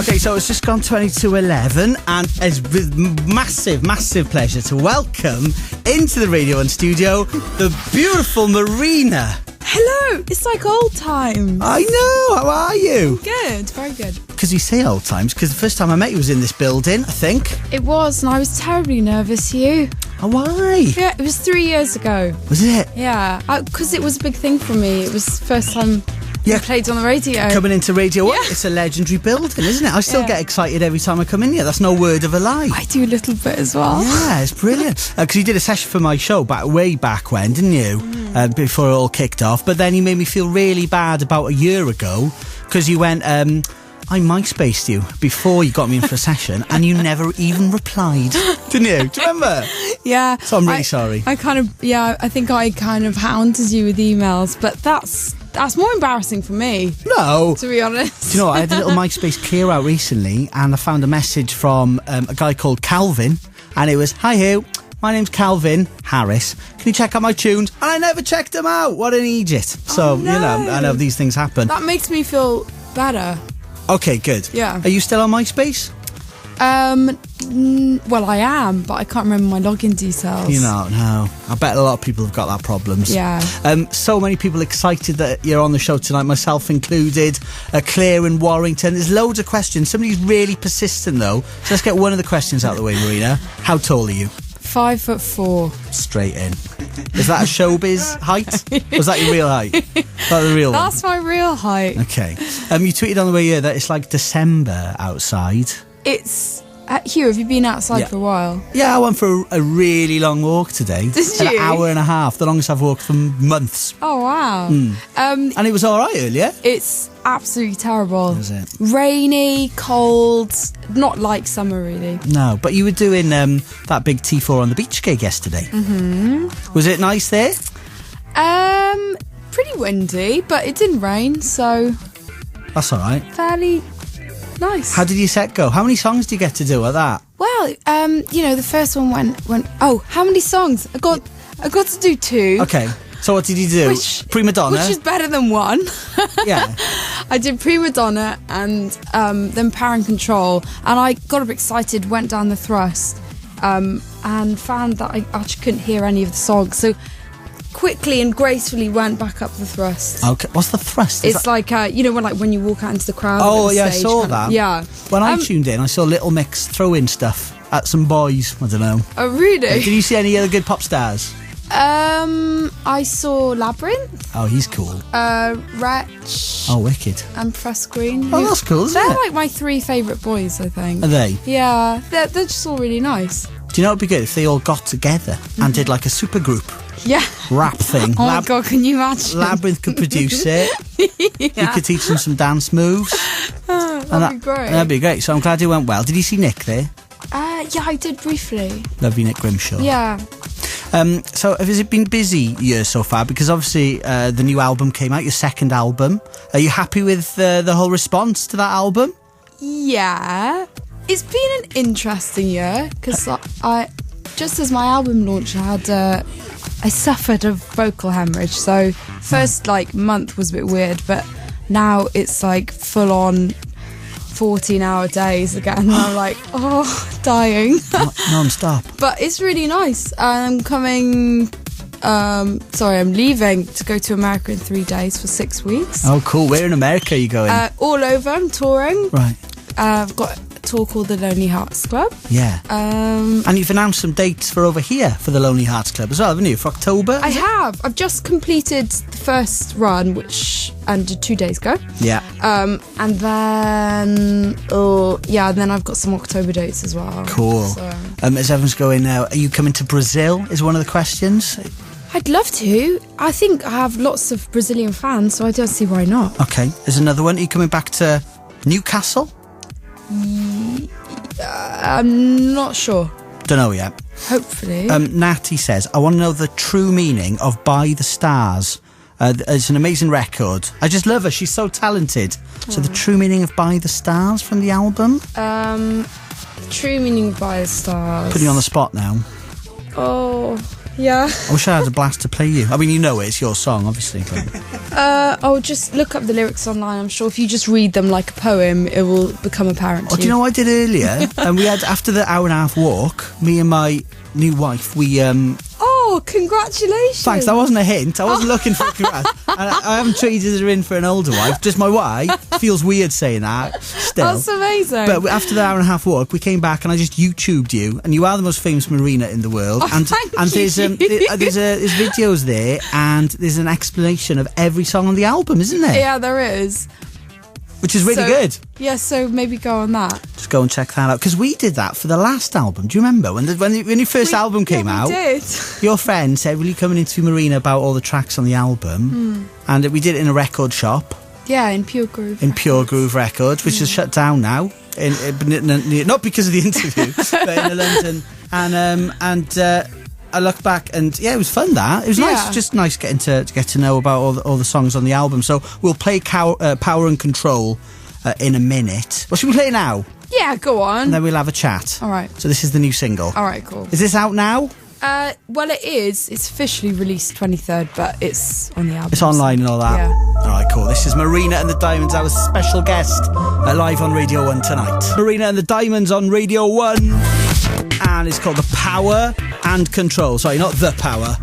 Okay, so it's just gone 22:11, and it's with massive pleasure to welcome into the Radio 1 studio the beautiful Marina. Hello, it's like old times. I know, how are you? Good, very good. Because you say old times, because the first time I met you was in this building, I think. It was, and I was terribly nervous, Huw. Oh, why? Yeah, it was 3 years ago. Was it? Yeah, because it was a big thing for me. It was the first time I played on the radio. Coming into Radio 1, Yeah. it's a legendary building, isn't it? I still Yeah. get excited every time I come in here. That's no word of a lie. I do a little bit as well. Yeah, it's brilliant. Because you did a session for my show way back when, didn't you? Before it all kicked off. But then you made me feel really bad about a year ago because you went, I MySpaced you before you got me in for a session and you never even replied. Didn't you? Do you remember? Yeah. So I'm really sorry. I think I kind of hounded you with emails, but that's more embarrassing for me. No. To be honest. Do you know what? I had a little MySpace clear out recently and I found a message from a guy called Calvin and it was, "Hi Huw, my name's Calvin Harris. Can you check out my tunes?" And I never checked them out. What an idiot. So, no. You know, I know these things happen. That makes me feel better. Okay, good. Yeah. Are you still on MySpace? Well, I am, but I can't remember my login details. You know, no. I bet a lot of people have got that problems. Yeah. So many people excited that you're on the show tonight, myself included. Claire in Warrington. There's loads of questions. Somebody's really persistent, though. So let's get one of the questions out of the way, Marina. How tall are you? 5'4". Straight in. Is that a showbiz height? Or is that your real height? Is that the real That's my real height. one? Okay. You tweeted on the way here that it's like December outside. It's... Huw, have you been outside for a while? Yeah, I went for a really long walk today. Did An you? hour and a half, the longest I've walked for months. Oh, wow. And it was all right earlier. It's absolutely terrible. Is it? Rainy, cold, not like summer, really. No, but you were doing that big T4 on the beach gig yesterday. Mm-hmm. Was it nice there? Pretty windy, but it didn't rain, so That's all right. fairly nice. How did your set go? How many songs do you get to do at that? Well, the first one went. Oh, how many songs? I got to do 2. Okay, so what did you do? Prima Donna? Which is better than 1. Yeah. I did Prima Donna and then Power and Control, and I got a bit excited, went down the thrust, and found that I actually couldn't hear any of the songs, so quickly and gracefully went back up the thrust. Okay, what's the thrust? It's like when you walk out into the crowd. Oh, at the yeah, I stage, saw kind of- that. Yeah. When I tuned in, I saw Little Mix throw in stuff at some boys. I don't know. Oh, really? Did you see any other good pop stars? I saw Labyrinth, Oh, he's cool. Wretch, Oh, wicked. and Press Green. Oh, that's cool, isn't They're it? like my 3 favourite boys, I think. Are they? Yeah, they're just all really nice. Do you know what would be good if they all got together and did like a super group Yeah. rap thing? Oh my God, can you imagine? Labyrinth could produce it. You could teach them some dance moves. That'd be great. That'd be great. So I'm glad it went well. Did you see Nick there? Yeah, I did briefly. Lovely Nick Grimshaw. Yeah. So has it been busy year so far? Because obviously the new album came out, your second album. Are you happy with the whole response to that album? Yeah. It's been an interesting year because I just as my album launched, I suffered a vocal hemorrhage. So first month was a bit weird, but now it's like full on 14-hour days again. And I'm like, dying. Non-stop. But it's really nice. I'm coming. I'm leaving to go to America in 3 days for 6 weeks. Oh, cool. Where in America are you going? All over. I'm touring. Right. I've got a tour called the Lonely Hearts Club. Yeah. And you've announced some dates for over here for the Lonely Hearts Club as well, haven't you? For October? I have. I've just completed the first run, which ended 2 days ago. Yeah. And then I've got some October dates as well. Cool. So. As everyone's going now, are you coming to Brazil? Is one of the questions. I'd love to. I think I have lots of Brazilian fans, so I don't see why not. Okay. There's another one. Are you coming back to Newcastle? I'm not sure. Don't know yet. Hopefully. Natty says, I want to know the true meaning of By the Stars. It's an amazing record. I just love her. She's so talented. So the true meaning of By the Stars from the album? True meaning of By the Stars. Putting you on the spot now. Oh, Yeah. I wish I had a blast to play you. I mean, you know it's your song, obviously. Oh, just look up the lyrics online. I'm sure if you just read them like a poem, it will become apparent to you. Do you know what I did earlier? And we had, after the hour and a half walk, me and my new wife, we... Oh, congratulations. Thanks, that wasn't a hint. I wasn't looking for a congrats. And I haven't traded her in for an older wife, just my wife. Feels weird saying that still. That's amazing. But after the hour and a half walk, we came back and I just YouTubed you, and you are the most famous Marina in the world. Oh, and thank there's you. there's videos there, and there's an explanation of every song on the album, isn't there? Yeah, there is. Which is really good. Yeah, so maybe go on that. Just go and check that out, because we did that for the last album. Do you remember when your first album came out? We did. Your friend said, "Will you come and interview Marina about all the tracks on the album?" And we did it in a record shop. Yeah, in Pure Groove. In Pure Groove Records, which is shut down now, not because of the interview, but in London. And I look back and it was fun. That it was nice, just nice getting to get to know about all the songs on the album. So we'll play Power and Control in a minute. What should we play now? Yeah, go on. And then we'll have a chat. All right. So this is the new single. All right, cool. Is this out now? Well, it is. It's officially released 23rd, but it's on the album. It's online and all that? Yeah. All right, cool. This is Marina and the Diamonds, our special guest, live on Radio 1 tonight. Marina and the Diamonds on Radio 1. And it's called The Power and Control. Sorry, not The Power.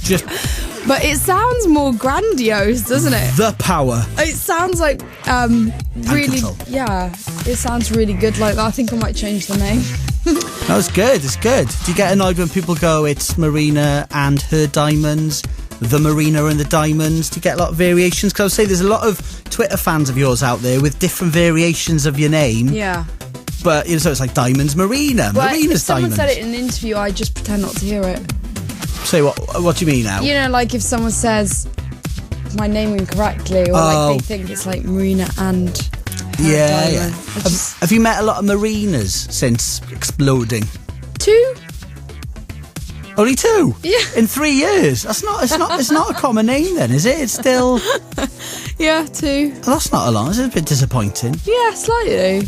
Just... But it sounds more grandiose, doesn't it? The Power. It sounds like, really... Yeah, it sounds really good like that. I think I might change the name. No, it's good, it's good. Do you get annoyed when people go, it's Marina and her diamonds, the Marina and the Diamonds? Do you get a lot of variations? Because I would say there's a lot of Twitter fans of yours out there with different variations of your name. Yeah. But, so it's like Diamonds Marina, well, Marina's if someone Diamonds. said it in an interview, I just pretend not to hear it. Say what do you mean now? You know, like if someone says my name incorrectly, or like they think it's like Marina and her diamond. Have you met a lot of Marinas since exploding? 2. Only 2? Yeah. In 3 years? It's not a common name then, is it? It's still... Yeah, 2. Oh, that's not a lot. It's a bit disappointing. Yeah, slightly.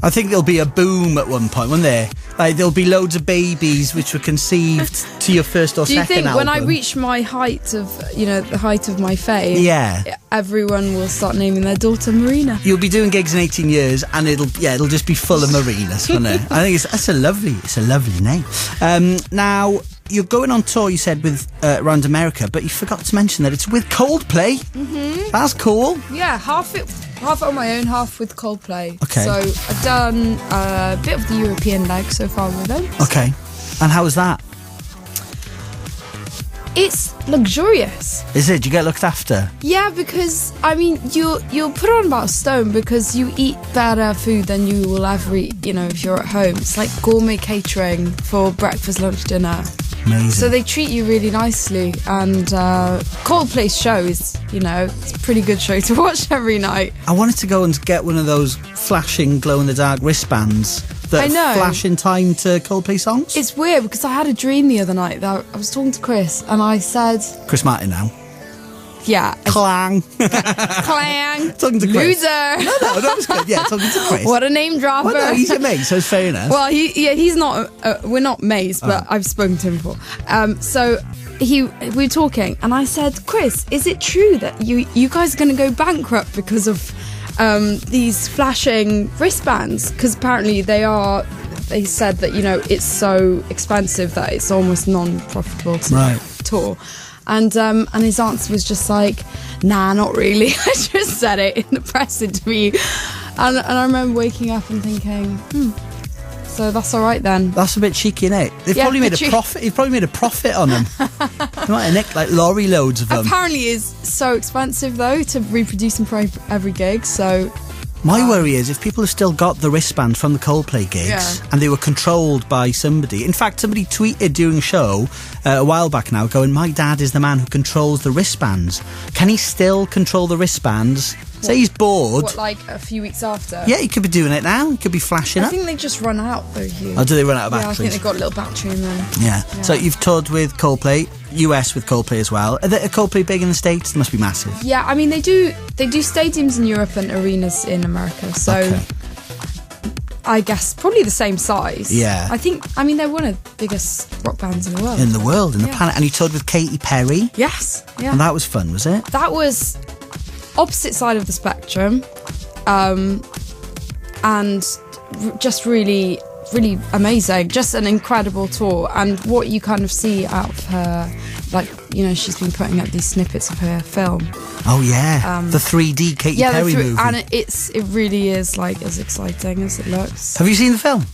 I think there'll be a boom at one point, won't there? Like, there'll be loads of babies which were conceived to your first or second album. Do you think when I reach my height of, the height of my fame, everyone will start naming their daughter Marina? You'll be doing gigs in 18 years and it'll just be full of Marinas, won't it? I think it's a lovely name. Now, you're going on tour, you said, with around America, but you forgot to mention that it's with Coldplay. Mm-hmm. That's cool. Yeah, half on my own, half with Coldplay. Okay. So I've done a bit of the European leg so far with them. Okay. And how was that? It's luxurious. Is it? Do you get looked after? Yeah, because you'll put on about a stone because you eat better food than you will ever eat, if you're at home. It's like gourmet catering for breakfast, lunch, dinner. Amazing. So they treat you really nicely, and Coldplay's show is, it's a pretty good show to watch every night. I wanted to go and get one of those flashing glow-in-the-dark wristbands that flash in time to Coldplay songs. It's weird because I had a dream the other night that I was talking to Chris, and I said... Chris Martin now. Yeah. Clang. Clang. Talking to Chris. Loser. No, that was good. Yeah, talking to Chris. What a name dropper. Well, no, he's your mate, so it's fair enough. Well, he's not... we're not mates, but I've spoken to him before. So we were talking, and I said, Chris, is it true that you guys are going to go bankrupt because of these flashing wristbands? Because apparently they said that, it's so expensive that it's almost non-profitable to tour. And his answer was just like, nah, not really. I just said it in the press interview. And I remember waking up and thinking, so that's all right then. That's a bit cheeky, innit? They've probably made a profit. You've probably made a profit on them. They might have nicked like lorry loads of them. Apparently it's so expensive though to reproduce them for every gig, so... My worry is if people have still got the wristband from the Coldplay gigs and they were controlled by somebody. In fact, somebody tweeted during a show a while back now going, my dad is the man who controls the wristbands. Can he still control the wristbands? Say he's bored. What, like a few weeks after? Yeah, he could be doing it now. He could be flashing I up. think they just run out though, Huw. Oh, do they run out of batteries? Yeah, I think they've got a little battery in them. Yeah. So you've toured with Coldplay, US with Coldplay as well. Are Coldplay big in the States? They must be massive. Yeah, I mean they do stadiums in Europe and arenas in America. So I guess probably the same size. Yeah. I mean, they're one of the biggest rock bands in the world. In the world, in the planet. And you toured with Katy Perry. Yes. Yeah. And that was fun, was it? That was opposite side of the spectrum. And just really, really amazing. Just an incredible tour. And what you kind of see out of her, like, you know, she's been putting up these snippets of her film. Oh, yeah. The 3D Katy Perry movie. And it really is, like, as exciting as it looks. Have you seen the film?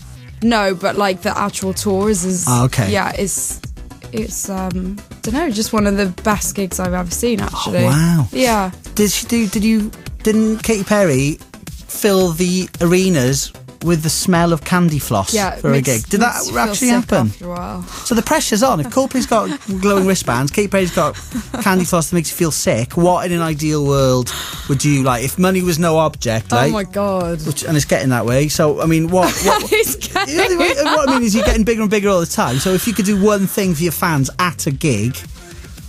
No, but, like, the actual tour is okay. Yeah, it's don't know, just one of the best gigs I've ever seen, actually. Oh, wow. Yeah. Didn't Katy Perry fill the arenas with the smell of candy floss for a gig? Did that actually happen? After a while. So the pressure's on. If Coldplay's got glowing wristbands, Katy Perry's got candy floss that makes you feel sick, what in an ideal world would you like? If money was no object, like, oh my God. And it's getting that way. So, I mean, what I mean is you're getting bigger and bigger all the time. So if you could do one thing for your fans at a gig,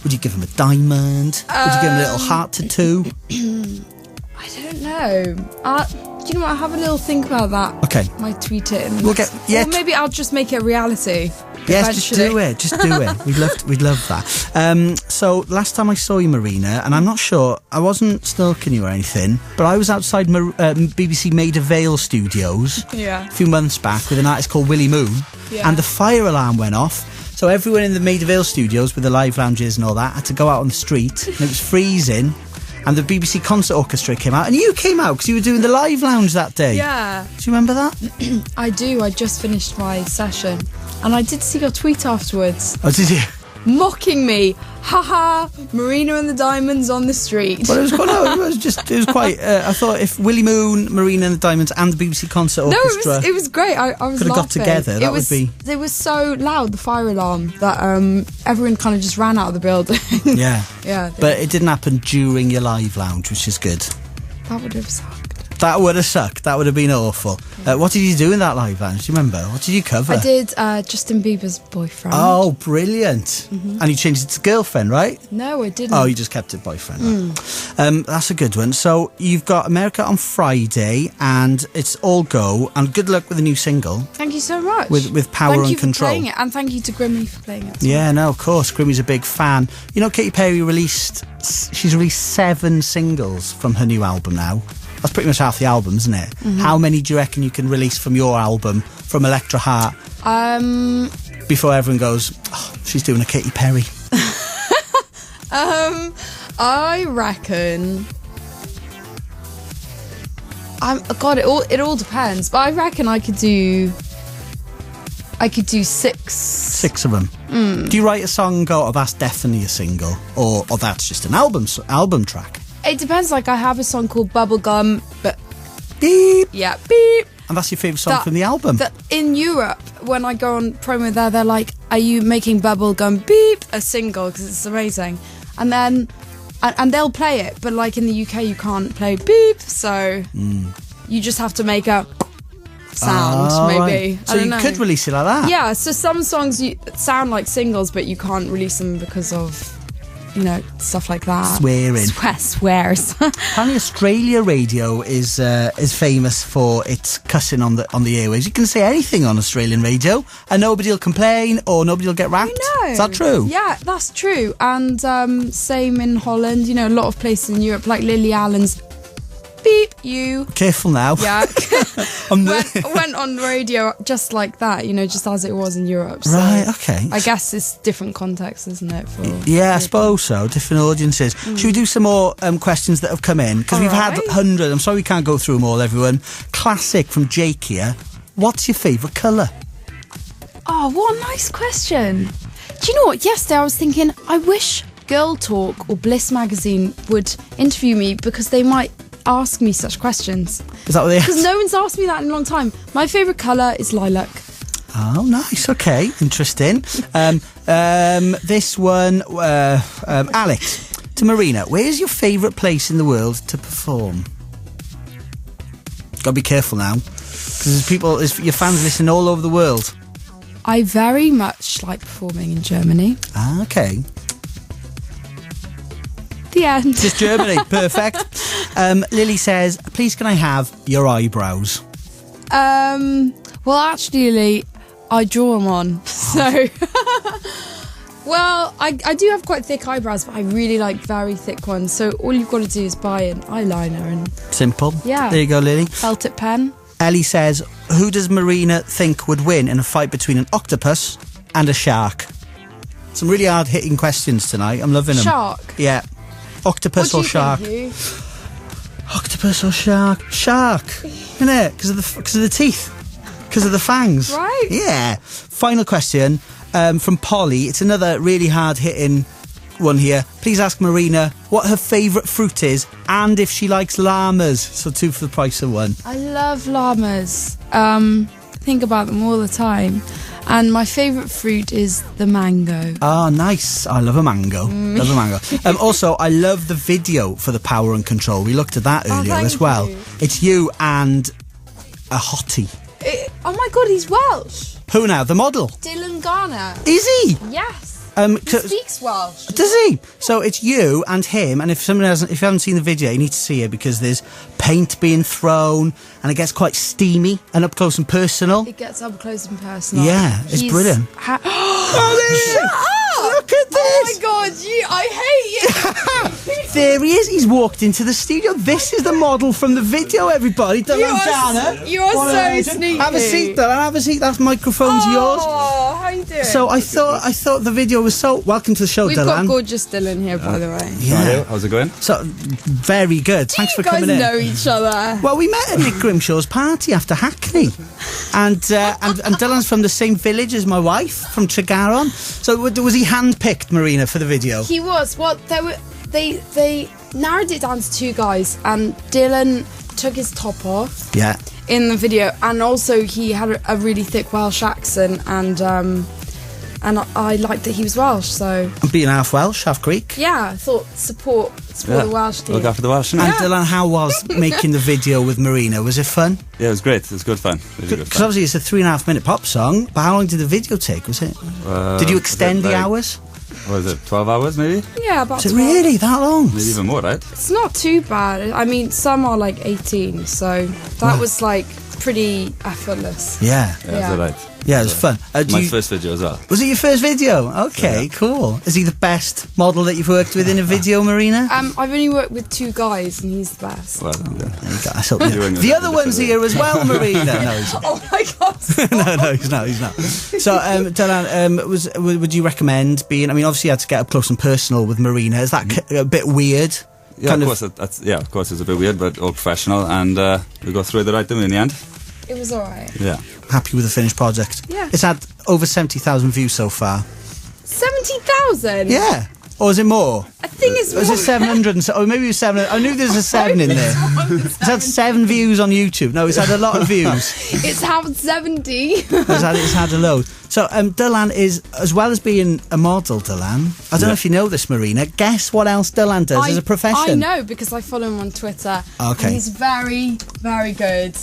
would you give them a diamond? Would you give them a little heart tattoo? I don't know. Do you know what? I'll have a little think about that. Okay. Might tweet it. Or maybe I'll just make it a reality. Yes, just do it. We'd love that. So last time I saw you, Marina, and I'm not sure, I wasn't stalking you or anything, but I was outside BBC Maida Vale studios a few months back with an artist called Willie Moon, and the fire alarm went off. So everyone in the Maida Vale studios with the live lounges and all that had to go out on the street, and it was freezing. And the BBC Concert Orchestra came out, and you came out because you were doing the live lounge that day. Yeah. Do you remember that? I do. I just finished my session, and I did see your tweet afterwards. Oh, did you? Mocking me. Haha, Marina and the Diamonds on the street. Well, it was quite. I thought if Willie Moon, Marina and the Diamonds, and the BBC Concert Orchestra, it was great. I was could have got together. That would be. It was so loud, the fire alarm, that everyone kind of just ran out of the building. Yeah. Yeah. But it didn't happen during your live lounge, which is good. That would have sucked. That would have sucked. That would have been awful. What did you do in that live lounge? Do you remember? What did you cover? I did Justin Bieber's Boyfriend. Oh, brilliant. And you changed it to Girlfriend, right? No, I didn't. Oh, you just kept it Boyfriend. Right. That's a good one. So you've got America on Friday, and it's all go, and good luck with the new single. Thank you so much. With Power and Control. Thank you for playing it, and thank you to Grimmy for playing it. Yeah, no, of course. Grimmy's a big fan. You know, Katy Perry she's released 7 singles from her new album now. That's pretty much half the album, isn't it? How many do you reckon you can release from your album, from Electra Heart? Before everyone goes, oh, she's doing a Katy Perry. I reckon. It all depends, but I reckon I could do 6. 6 of them. Do you write a song and go, oh, that's definitely a single, or that's just an album track? It depends. Like, I have a song called Bubblegum, but beep. Yeah, beep. And that's your favourite song from the album? In Europe, when I go on promo there, they're like, are you making Bubblegum Beep a single? Because it's amazing. And then, and they'll play it, but like in the UK, you can't play beep, so you just have to make a sound, maybe. Right. So you could release it like that? Yeah, so some songs sound like singles, but you can't release them because of, you know, stuff like that. Swearing. Swears. Apparently Australia radio is famous for its cussing on the airwaves. You can say anything on Australian radio and nobody will complain or nobody will get rapped. I know. Is that true? Yeah, that's true. And same in Holland. You know, a lot of places in Europe, like Lily Allen's beep you. Careful now. Yeah. went on the radio just like that, you know, just as it was in Europe. So right, okay. I guess it's different context, isn't it? Yeah, I suppose so. Different audiences. Should we do some more questions that have come in? Because we've had 100. I'm sorry we can't go through them all, everyone. Classic from Jake here. What's your favourite colour? Oh, what a nice question. Do you know what? Yesterday I was thinking, I wish Girl Talk or Bliss Magazine would interview me because they might ask me such questions. Is that what they asked? Because no one's asked me that in a long time. My favourite colour is lilac. Oh, nice. Okay, interesting. This one, Alex, to Marina. Where's your favourite place in the world to perform? Got to be careful now, because your fans listen all over the world. I very much like performing in Germany. Ah, okay. The end. Just Germany. Perfect. Lily says, please can I have your eyebrows? Well, actually, I draw them on. So, well, I do have quite thick eyebrows, but I really like very thick ones. So all you've got to do is buy an eyeliner and... Simple. Yeah. There you go, Lily. Felt tip pen. Ellie says, who does Marina think would win in a fight between an octopus and a shark? Some really hard-hitting questions tonight. I'm loving them. Shark? Yeah. Octopus or shark? Octopus or shark? Shark. Isn't it? Because of the teeth. Because of the fangs. Right. Yeah. Final question from Polly. It's another really hard-hitting one here. Please ask Marina what her favourite fruit is and if she likes llamas. So 2 for the price of 1. I love llamas. Think about them all the time. And my favourite fruit is the mango. Oh, nice. I love a mango. Love a mango. Also, I love the video for the Power and Control. We looked at that earlier as well. You. It's you and a hottie. Oh my God, he's Welsh. Who now? The model? Dylan Garner. Is he? Yes. He speaks Welsh. Does he? So it's you and him, and if you haven't seen the video, you need to see it because there's paint being thrown and it gets quite steamy and up close and personal. It gets up close and personal. Yeah, it's brilliant. Shut up! Look at this! Oh my God, I hate you! There he is. He's walked into the studio. This is the model from the video, everybody. You are so sneaky. Have a seat, Dylan. Have a seat. That microphone's yours. Oh, how you doing? So I thought the video was so... Welcome to the show, We've Dylan. got gorgeous Dylan here, by the way. Yeah. How's it going? So, very good. Thanks for coming in. You guys know each other. Well, we met at Nick Grimshaw's party after Hackney. And Dylan's from the same village as my wife, from Tregaron. So was he hand-picked, Marina, for the video? He was. Well, they narrowed it down to 2 guys, and Dylan took his top off. Yeah. In the video, and also he had a really thick Welsh accent, and I liked that he was Welsh, so... And being half Welsh, half Greek. Yeah, I thought support the Welsh team. Look after the Welsh. And Dylan, how was making the video with Marina? Was it fun? Yeah, it was great. It was good fun. Really good Because fun. obviously it's a 3.5 minute pop song, but how long did the video take, was it? Did you extend the hours? What was it, 12 hours maybe? Yeah, about Is it 12. really that long? Maybe even more, right? It's not too bad. I mean, some are like 18, so that was like pretty effortless. Yeah. Yeah, that's right. Yeah, it was fun. My first video as well. Was it your first video? Okay, cool. Is he the best model that you've worked with in a video, Marina? I've only worked with 2 guys, and he's the best. Well, yeah. There you go. I thought the other one's here as well, Marina. No, he's not. Oh my God! no, he's not. So, Dylan, would you recommend being? I mean, obviously, you had to get up close and personal with Marina. Is that a bit weird? Yeah, of course, it's a bit weird, but all professional, and we got through it the right way in the end. It was alright. Yeah. Happy with the finished project? Yeah. It's had over 70,000 views so far. 70,000? Yeah. Or is it more? I think it's more. Is it 700? Or maybe it was 700. I knew there was a 7 in there. It's had 7 views on YouTube. No, it's had a lot of views. It's had 70. It's had a load. So, Dylan is, as well as being a model, Dylan, I don't know if you know this, Marina, guess what else Dylan does as a profession? I know, because I follow him on Twitter. Okay. And he's very, very good.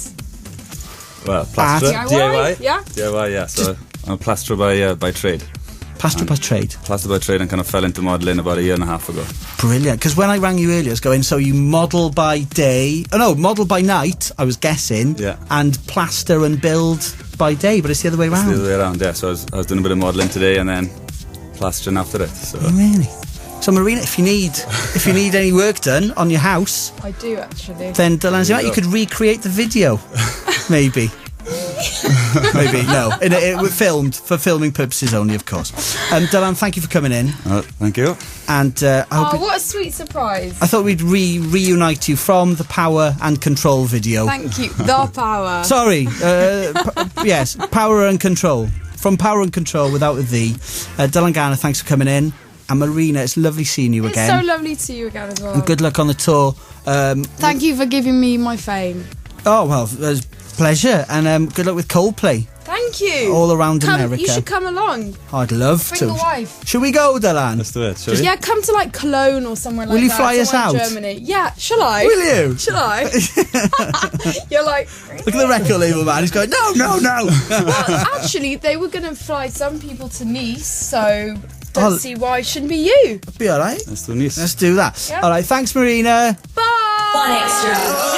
Well, plasterer. DIY? Yeah. DIY, yeah. So I'm a plasterer by trade. Plasterer by trade? Plasterer by trade, and kind of fell into modelling about 1.5 years ago. Brilliant. Because when I rang you earlier, I was going, so you model by day... Oh, no, model by night, I was guessing. Yeah. And plaster and build by day, but it's the other way around. It's the other way around, yeah. So I was doing a bit of modelling today and then plastering after it. So. Oh, really? So, Marina, if you need any work done on your house... I do, actually. Then, Dylan, you could recreate the video. Maybe. Maybe, no. Filmed, for filming purposes only, of course. Dylan, thank you for coming in. Thank you. And I hope what a sweet surprise. I thought we'd reunite you from the Power and Control video. Thank you. The Power. Sorry. Yes, Power and Control. From Power and Control without a the. Dylan Garner, thanks for coming in. And Marina, it's lovely seeing you again. It's so lovely to see you again as well. And good luck on the tour. Thank you for giving me my fame. Oh, well, it was a pleasure. And good luck with Coldplay. Thank you. All around America. You should come along. I'd love Bring to. the wife. Should we go, Dylan? Let's do it, shall we? Yeah, come to like Cologne or somewhere like that. Will you fly us somewhere out? in Germany. Yeah, shall I? Will you? Shall I? You're like... Look at the record label man. He's going, no. Well, actually, they were going to fly some people to Nice, so don't see why it shouldn't be you. Be all right. Let's do Nice. Let's do that. Yeah. All right, thanks, Marina. Bye. 1Xtra.